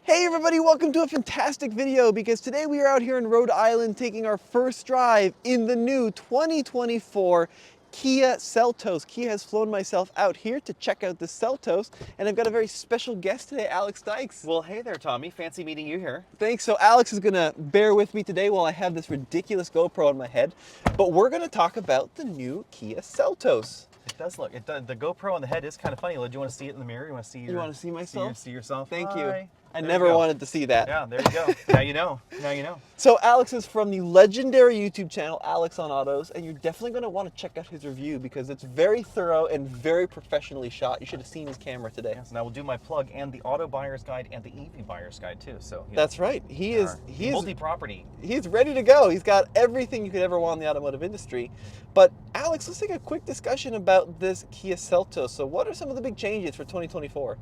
Hey everybody, welcome to a fantastic video because today we are out here in Rhode Island taking our first drive in the new 2024 Kia Seltos. Kia has flown myself out here to check out the Seltos, and I've got a very special guest today, Alex Dykes. Well, hey there, Tommy. Fancy meeting you here. Thanks. So Alex is gonna bear with me today while I have this ridiculous GoPro on my head, but we're gonna talk about the new Kia Seltos. It does look, the GoPro on the head is kind of funny. Do you want to see it in the mirror? You want to see You want to see myself? See yourself? Thank Hi. you. I There never you go. wanted to see that. Yeah, there you go. Now you know. Now you know. So Alex is from the legendary YouTube channel Alex on Autos, and you're definitely going to want to check out his review because it's very thorough and very professionally shot. You should have seen his camera today. Yes, and I will do my plug and the Auto Buyer's Guide and the EV Buyer's Guide too. So That's right. He is multi-property. He's ready to go. He's got everything you could ever want in the automotive industry. But Alex, let's take a quick discussion about this Kia Seltos. So what are some of the big changes for 2024?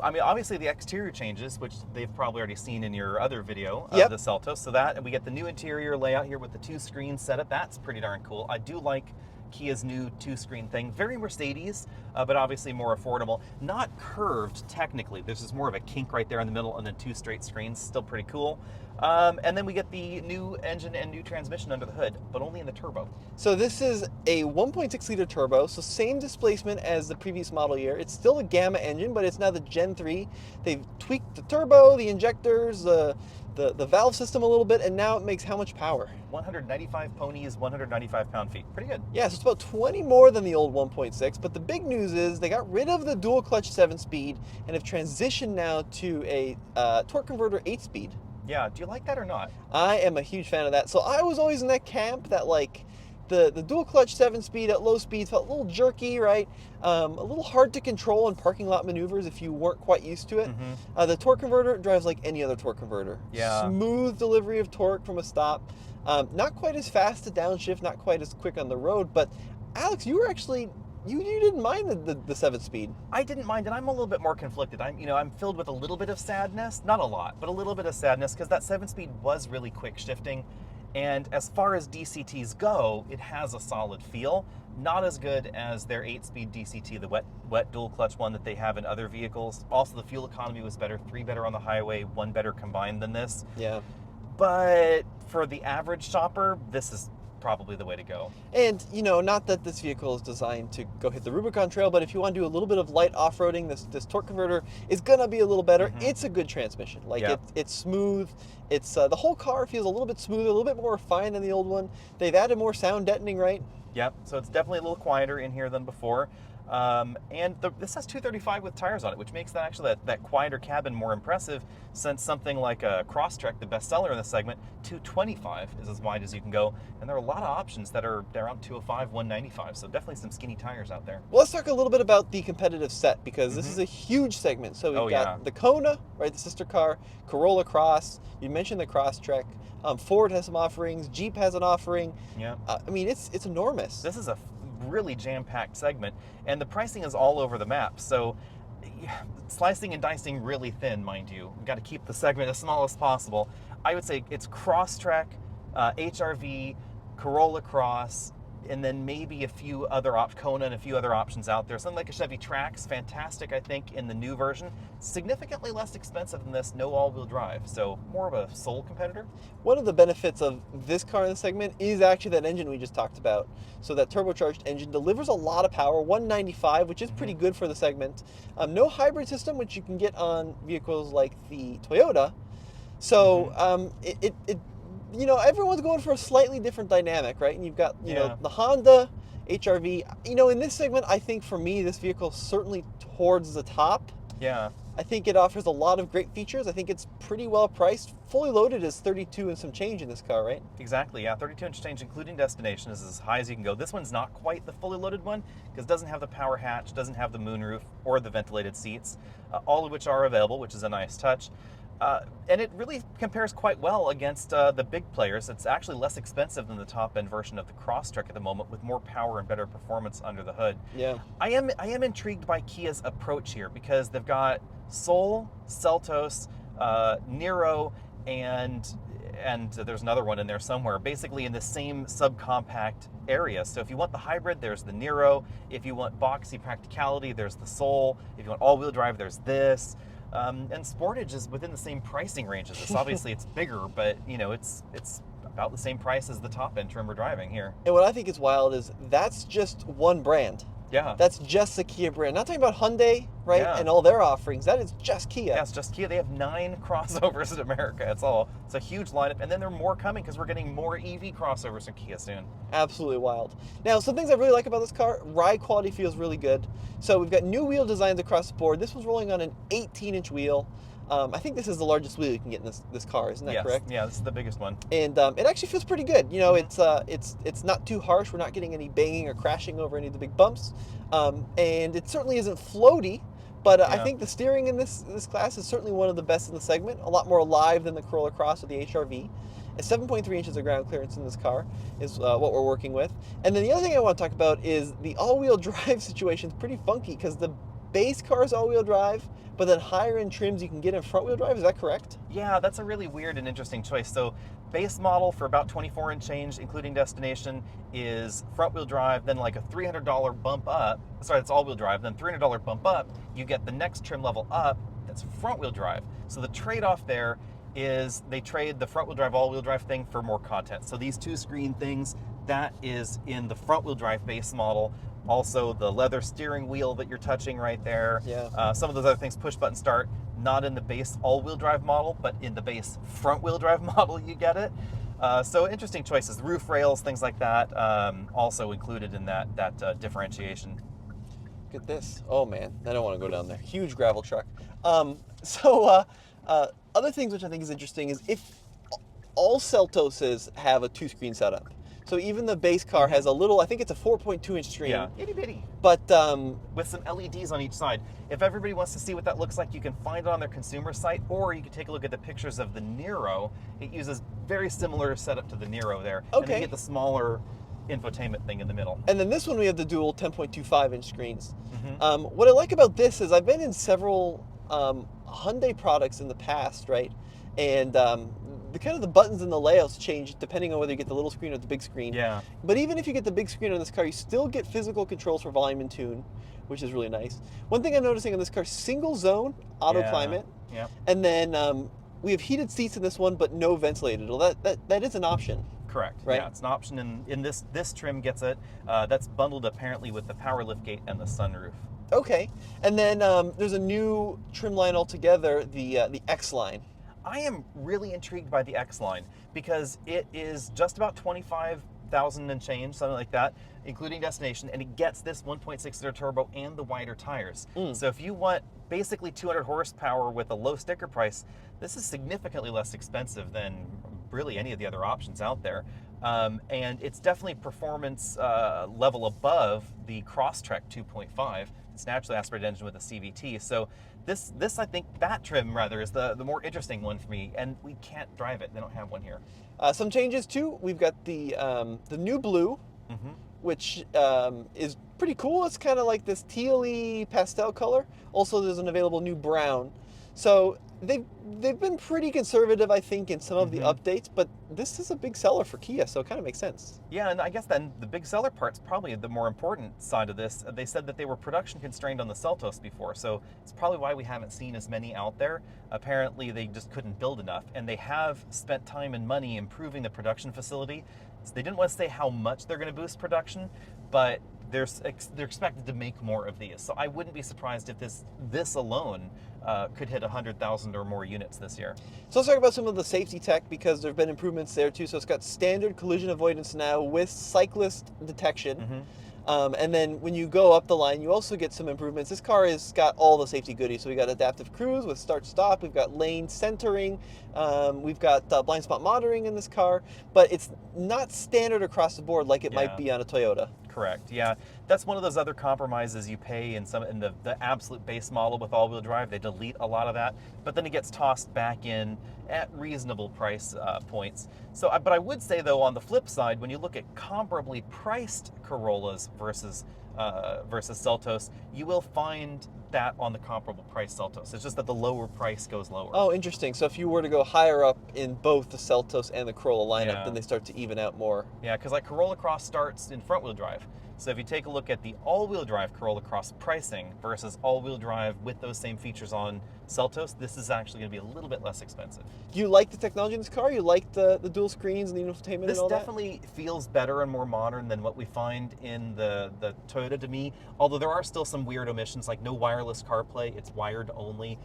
I mean, obviously the exterior changes, which they've probably already seen in your other video of Yep. the Seltos. So that, and we get the new interior layout here with the 2-screen setup. That's pretty darn cool. I do like Kia's new 2-screen thing. Very Mercedes, but obviously more affordable. Not curved technically. There's just more of a kink right there in the middle, and then 2 straight screens. Still pretty cool. And then we get the new engine and new transmission under the hood, but only in the turbo. So this is a 1.6 liter turbo, so same displacement as the previous model year. It's still a Gamma engine, but it's now the Gen 3. They've tweaked the turbo, the injectors, the valve system a little bit, and now it makes how much power? 195 ponies, 195 pound-feet. Pretty good. Yeah, so it's about 20 more than the old 1.6, but the big news is they got rid of the dual clutch 7-speed and have transitioned now to a torque converter 8-speed. Yeah, do you like that or not? I am a huge fan of that. So I was always in that camp that like the dual clutch 7-speed at low speeds felt a little jerky, right? A little hard to control in parking lot maneuvers if you weren't quite used to it. The torque converter drives like any other torque converter. Yeah. Smooth delivery of torque from a stop. Not quite as fast to downshift, not quite as quick on the road, but Alex, you were actually you didn't mind the 7-speed. I didn't mind, and I'm a little bit more conflicted. I'm filled with a little bit of sadness, not a lot, but a little bit of sadness because that 7-speed was really quick shifting, and as far as DCTs go, it has a solid feel. Not as good as their 8-speed DCT, the wet dual clutch one that they have in other vehicles. Also, the fuel economy was better, 3 better on the highway, 1 better combined than this. Yeah. But for the average shopper, this is probably the way to go. And, not that this vehicle is designed to go hit the Rubicon Trail, but if you want to do a little bit of light off-roading, this torque converter is going to be a little better. It's a good transmission. Like, Yeah. it's smooth. It's the whole car feels a little bit smoother, a little bit more refined than the old one. They've added more sound deadening, right? Yep, so it's definitely a little quieter in here than before. And this has 235 with tires on it, which makes that quieter cabin more impressive, since something like a Crosstrek, the bestseller in this segment, 225 is as wide as you can go. And there are a lot of options that are around 205, 195, so definitely some skinny tires out there. Well, let's talk a little bit about the competitive set, because this is a huge segment. So we've got the Kona, right, the sister car, Corolla Cross, you mentioned the Crosstrek, Ford has some offerings, Jeep has an offering. Yeah. I mean, it's enormous. This is a really jam-packed segment, and the pricing is all over the map, so slicing and dicing really thin, mind you. We've got to keep the segment as small as possible. I would say it's Crosstrek, HRV, Corolla Cross, and then maybe a few other Kona and a few other options out there. Something like a Chevy Trax, fantastic, I think, in the new version. Significantly less expensive than this, no all-wheel drive, so more of a sole competitor. One of the benefits of this car in the segment is actually that engine we just talked about. So that turbocharged engine delivers a lot of power, 195, which is pretty good for the segment. No hybrid system, which you can get on vehicles like the Toyota. So everyone's going for a slightly different dynamic, right? And you've got, the Honda, HRV. In this segment, I think for me, this vehicle is certainly towards the top. Yeah. I think it offers a lot of great features. I think it's pretty well priced. Fully loaded is 32 and some change in this car, right? Exactly, yeah. 32-inch change, including destination, is as high as you can go. This one's not quite the fully loaded one because it doesn't have the power hatch, doesn't have the moonroof, or the ventilated seats, all of which are available, which is a nice touch. And it really compares quite well against the big players. It's actually less expensive than the top-end version of the Crosstrek at the moment, with more power and better performance under the hood. Yeah. I am intrigued by Kia's approach here because they've got Soul, Seltos, Niro, and there's another one in there somewhere, basically in the same subcompact area. So if you want the hybrid, there's the Niro. If you want boxy practicality, there's the Soul. If you want all-wheel drive, there's this. And Sportage is within the same pricing range as this. Obviously, it's bigger, but it's about the same price as the top end trim we're driving here. And what I think is wild is that's just one brand. Yeah. That's just the Kia brand. Not talking about Hyundai, right? Yeah. And all their offerings. That is just Kia. Yeah, it's just Kia. They have 9 crossovers in America. It's a huge lineup. And then there are more coming because we're getting more EV crossovers from Kia soon. Absolutely wild. Now, some things I really like about this car, ride quality feels really good. So we've got new wheel designs across the board. This was rolling on an 18-inch wheel. I think this is the largest wheel you can get in this car, isn't that correct? Yeah, this is the biggest one. And it actually feels pretty good. It's not too harsh. We're not getting any banging or crashing over any of the big bumps. And it certainly isn't floaty, but I think the steering in this class is certainly one of the best in the segment. A lot more alive than the Corolla Cross or the HR-V. And 7.3 inches of ground clearance in this car is what we're working with. And then the other thing I want to talk about is the all-wheel drive situation is pretty funky because the base car is all-wheel drive, but then higher end trims you can get in front-wheel drive. Is that correct? Yeah, that's a really weird and interesting choice. So base model for about 24 and change, including destination, is front-wheel drive, then like a $300 bump up. Sorry, it's all-wheel drive, then $300 bump up. You get the next trim level up, that's front-wheel drive. So the trade-off there is they trade the front-wheel drive, all-wheel drive thing for more content. So these 2-screen things, that is in the front-wheel drive base model. Also, the leather steering wheel that you're touching right there. Yeah. Some of those other things, push button start, not in the base all-wheel drive model, but in the base front-wheel drive model, you get it. So interesting choices. Roof rails, things like that, also included in that differentiation. Look at this. Oh man, I don't want to go down there. Huge gravel truck. Other things which I think is interesting is if all Seltoses have a 2-screen setup. So even the base car has a little, I think it's a 4.2-inch screen. Yeah, itty bitty. But with some LEDs on each side. If everybody wants to see what that looks like, you can find it on their consumer site, or you can take a look at the pictures of the Nero. It uses very similar setup to the Nero there. Okay. And then you get the smaller infotainment thing in the middle. And then this one we have the dual 10.25-inch screens. What I like about this is I've been in several Hyundai products in the past, right? And the buttons and the layouts change depending on whether you get the little screen or the big screen. Yeah. But even if you get the big screen on this car, you still get physical controls for volume and tune, which is really nice. One thing I'm noticing on this car, single zone auto climate. Yeah. And then we have heated seats in this one, but no ventilated. Well, that is an option. Correct. Right? Yeah, it's an option in this trim gets it. That's bundled apparently with the power liftgate and the sunroof. Okay. And then there's a new trim line altogether, the X line. I am really intrigued by the X line because it is just about 25,000 and change, something like that, including destination, and it gets this 1.6-liter turbo and the wider tires. So if you want basically 200 horsepower with a low sticker price, this is significantly less expensive than really any of the other options out there. And it's definitely performance level above the Crosstrek 2.5. It's naturally aspirated engine with a CVT. So this I think that trim rather is the more interesting one for me, and we can't drive it. They don't have one here. Some changes too. We've got the new blue, which is pretty cool. It's kind of like this teal-y pastel color. Also, there's an available new brown. So they've been pretty conservative, I think, in some of the updates, but this is a big seller for Kia, so it kind of makes sense. Yeah, and I guess then the big seller part's probably the more important side of this. They said that they were production constrained on the Seltos before, so it's probably why we haven't seen as many out there. Apparently, they just couldn't build enough, and they have spent time and money improving the production facility. So they didn't want to say how much they're going to boost production, but they're expected to make more of these. So I wouldn't be surprised if this alone could hit 100,000 or more units this year. So let's talk about some of the safety tech because there have been improvements there too. So it's got standard collision avoidance now with cyclist detection. And then when you go up the line, you also get some improvements. This car has got all the safety goodies. So we got adaptive cruise with start-stop. We've got lane centering. We've got blind spot monitoring in this car. But it's not standard across the board like it might be on a Toyota. Correct. Yeah, that's one of those other compromises you pay in the absolute base model with all-wheel drive. They delete a lot of that, but then it gets tossed back in at reasonable price points. So, but I would say though, on the flip side, when you look at comparably priced Corollas versus Seltos, you will find that on the comparable price Seltos. It's just that the lower price goes lower. Oh, interesting. So if you were to go higher up in both the Seltos and the Corolla lineup, then they start to even out more. Yeah, because like Corolla Cross starts in front-wheel drive. So if you take a look at the all-wheel drive Corolla Cross pricing versus all-wheel drive with those same features on Seltos, this is actually going to be a little bit less expensive. Do you like the technology in this car? You like the dual screens and the infotainment This and all that? definitely feels better and more modern than what we find in the Toyota to me, although there are still some weird omissions, like no wireless CarPlay, it's wired only.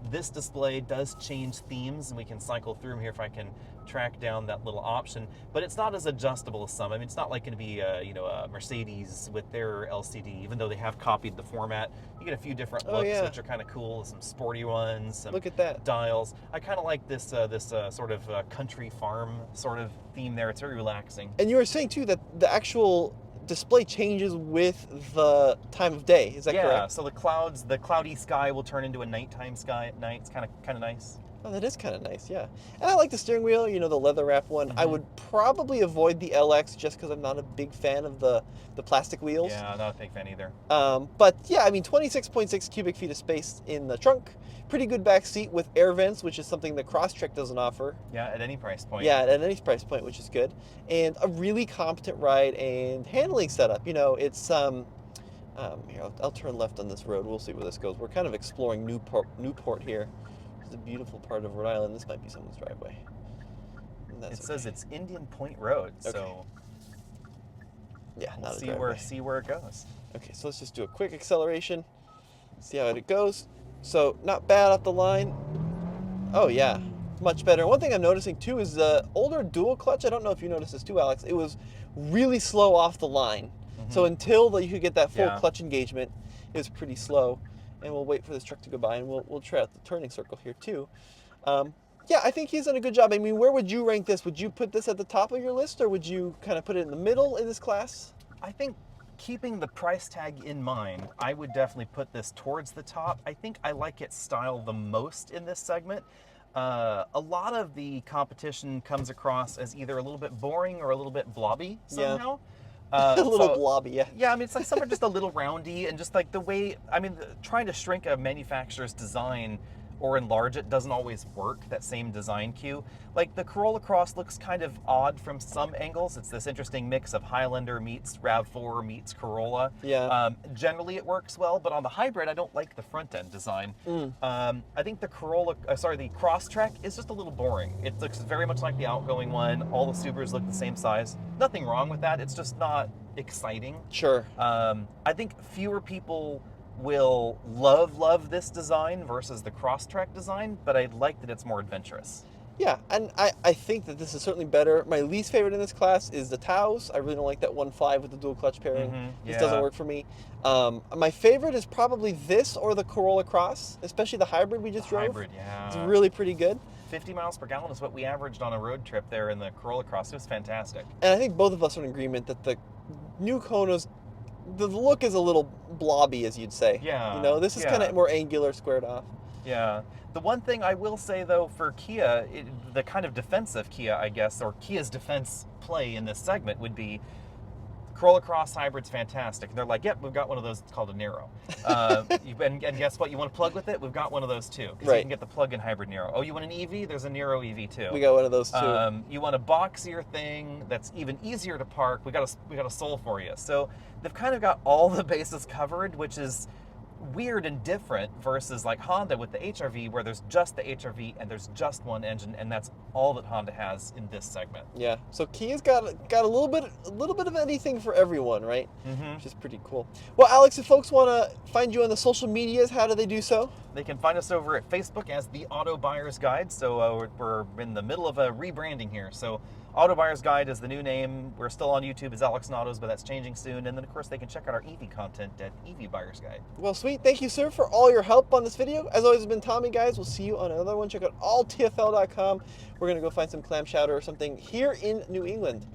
This display does change themes, and we can cycle through them here if I can track down that little option, but it's not as adjustable as some. I mean, it's not like going to be a Mercedes with their LCD, even though they have copied the format. You get a few different looks, which are kind of cool, some sporty ones, some Look at that. dials. I kind of like this sort of country farm sort of theme there. It's very relaxing. And you were saying too that the actual display changes with the time of day. Is that correct? Yeah, so the cloudy sky will turn into a nighttime sky at night. It's kind of nice. Oh, that is kind of nice, yeah. And I like the steering wheel, the leather wrap one. I would probably avoid the LX just because I'm not a big fan of the plastic wheels. Yeah, not a big fan either. But yeah, I mean, 26.6 cubic feet of space in the trunk. Pretty good back seat with air vents, which is something the Crosstrek doesn't offer. Yeah, at any price point. Yeah, at any price point, which is good. And a really competent ride and handling setup. It's here, I'll turn left on this road. We'll see where this goes. We're kind of exploring Newport here. It's a beautiful part of Rhode Island. This might be someone's driveway. It says it's Indian Point Road, so yeah, we'll not a driveway. see where it goes. Okay, so let's just do a quick acceleration. See how it goes. So not bad off the line. Oh yeah, much better. One thing I'm noticing too is the older dual clutch. I don't know if you noticed this too, Alex. It was really slow off the line. So until you could get that full clutch engagement, it was pretty slow. And we'll wait for this truck to go by, and we'll try out the turning circle here too. Yeah, I think he's done a good job. I mean, where would you rank this? Would you put this at the top of your list, or would you kind of put it in the middle in this class? I think keeping the price tag in mind, I would definitely put this towards the top. I think I like its style the most in this segment. A lot of the competition comes across as either a little bit boring or a little bit blobby somehow. A little blobby, yeah. Yeah, I mean, it's like some are just a little roundy, and just like the way, I mean, trying to shrink a manufacturer's design or enlarge it doesn't always work, that same design cue. Like the Corolla Cross looks kind of odd from some angles. It's this interesting mix of Highlander meets RAV4 meets Corolla. Yeah. Generally it works well, but on the hybrid, I don't like the front end design. I think the the Crosstrek is just a little boring. It looks very much like the outgoing one. All the Subarus look the same size. Nothing wrong with that. It's just not exciting. Sure. I think fewer people will love this design versus the Crosstrek design, but I like that it's more adventurous. Yeah, and I think that this is certainly better. My least favorite in this class is the Taos. I really don't like that 1.5 with the dual clutch pairing. This doesn't work for me. My favorite is probably this or the Corolla Cross, especially the hybrid we just drove. Hybrid, yeah. It's really pretty good. 50 miles per gallon is what we averaged on a road trip there in the Corolla Cross. It was fantastic. And I think both of us are in agreement that the new Konos, the look is a little blobby, as you'd say. Yeah. This is kind of more angular, squared off. Yeah. The one thing I will say, though, for Kia, the kind of defense of Kia, I guess, or Kia's defense play in this segment would be Corolla Cross hybrid's fantastic. And they're like, yep, we've got one of those. It's called a Nero. And guess what? You want to plug with it? We've got one of those, too. Because you can get the plug-in hybrid Nero. Oh, you want an EV? There's a Nero EV, too. We got one of those, too. You want a boxier thing that's even easier to park? We got a Soul for you. So they've kind of got all the bases covered, which is weird and different versus like Honda with the HR-V, where there's just the HR-V and there's just one engine, and that's all that Honda has in this segment. Yeah, so Kia's got a little bit of anything for everyone, right? Which is pretty cool. Well, Alex, if folks want to find you on the social medias, how do they do so? They can find us over at Facebook as the Auto Buyer's Guide. So we're in the middle of a rebranding here. So Auto Buyer's Guide is the new name. We're still on YouTube as Alex and Autos, but that's changing soon. And then, of course, they can check out our EV content at EV Buyer's Guide. Well, sweet. Thank you, sir, for all your help on this video. As always, it's been Tommy, guys. We'll see you on another one. Check out alltfl.com. We're going to go find some clam chowder or something here in New England.